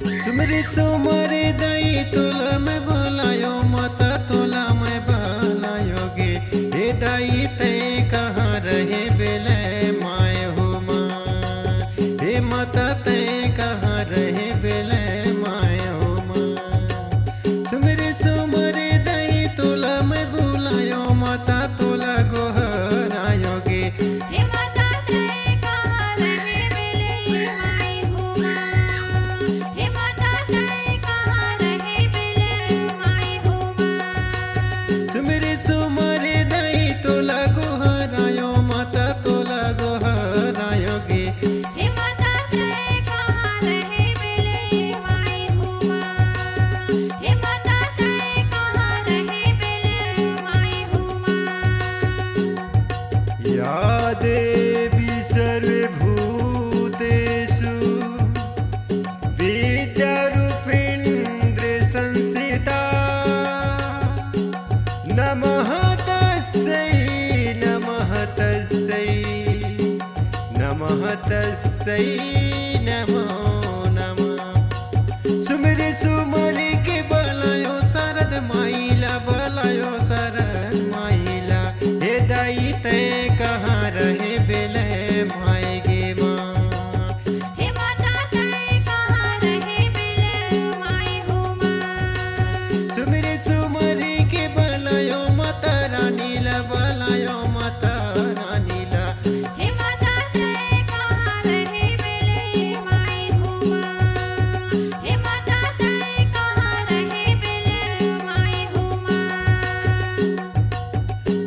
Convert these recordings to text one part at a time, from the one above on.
सुमरी सुमरी दई तुला मैं बुलायो माता तुला मैं बुलायोगे हे दाई ते कहाँ रहे बेले माए हो माँ हे माता ते कहाँ रहे बेले माए हो माँ सुमरी सुमरी दई तुला मैं बुलायो माता तुला गोहरायोगे हे माता ते कहाँ रहे बेले माए हो माँ हे माता ते कहाँ रहे बेले माए हो माँ सुमरी सुमरी दई तुला गोहरायो माता तुला गोहरायोगे हे माता ते कहाँ रहे बेले माए हो माँ हे माता ते कहाँ रहे बेले माए हो माँ या देवी सर्वभूतेषु विद्यारूपिण्येन्द्र संस्थिता नमः तस्यै नमः तस्यै नमः तस्यै नमो नमः सुमरी सुमरी के बलायो शरद माइला बलायो शरद माइला हे दाई ते कहाँ रहे बेले माएगे माँ हे माता ते कहाँ रहे बेले माए हो माँ सुमरी सुमरी के बलायो माता रानीला बलायो माता रानीला हे माता ते कहाँ रहे बेले माए हो माँ हे माता ते कहाँ रहे बेले माए हो माँ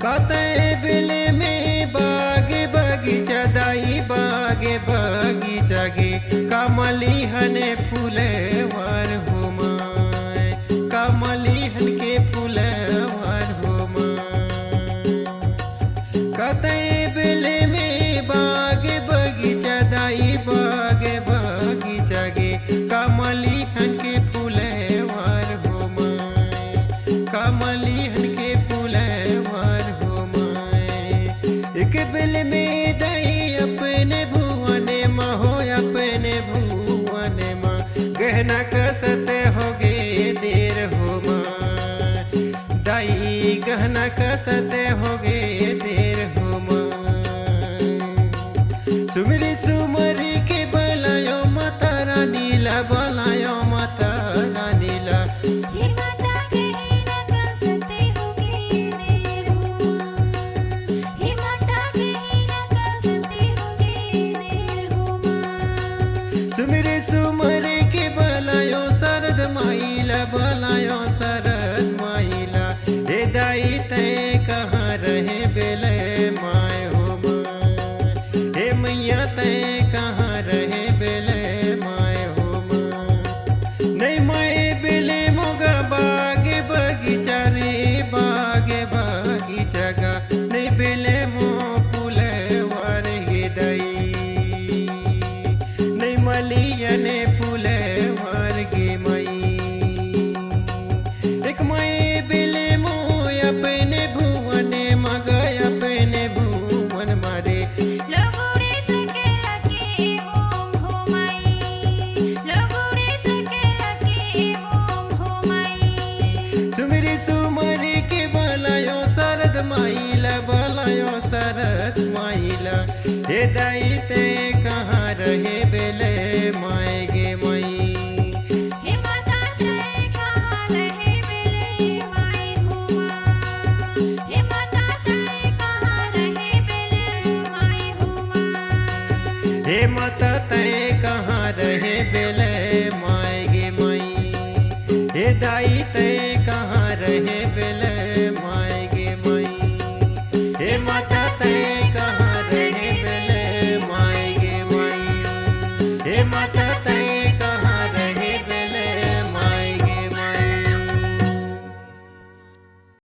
काते बेले में बागे बगीचा दाई बागे बगीचा गे कमली हने फूले वार हो माय कमली हन के फूले वार हो माय काते बेले में बागे बगीचा दाई बागे बगीचा गे कमली हन के फूले वार हो माय कमली हन के फूले वार हो माय एक बेल में दई अपने भुवने माँ हो अपने भुवने माँ गहना कसते होगे देर हो माँ दाई गहना कसते होगे देर हो माँ सुमरी सुमरी के बलायो माता रानीला बलायो माता रानीला हे माता कहीं न कसते होगे देर हो माँ हे माता कहीं न कसते होगे देर हो माँ सुमरी सुमरी के बलायो शरद माइला बलायो शरद माइला हे दाई ते कहाँ रहे बेले माए हो माँ हे मैया ते कहाँ रहे बेले माए हो माँ नहीं माए बेले मोगा बागे बगीचा रे बागे बगीचा गा नहीं बेले मो फूले वारे गे दाई नहीं मलियने फूले वार गे मई एक मई बेले मो अपने भुवने मगय अपने भुवन मारे लोगुड़े सके लगे ओम हो माई लोगुड़े सके लगे ओम हो माई सुमरी सुमरी के बलायो शरद माइला बलायो शरद माइला हे दाई ते कहाँ रहे बेले माएगे मई हे माता ते कहाँ रहे बेले माए हो माँ हे माता ते कहाँ रहे बेले माए हो माँ हे माता ते कहाँ रहे बेले माएगे मई हे दाई ते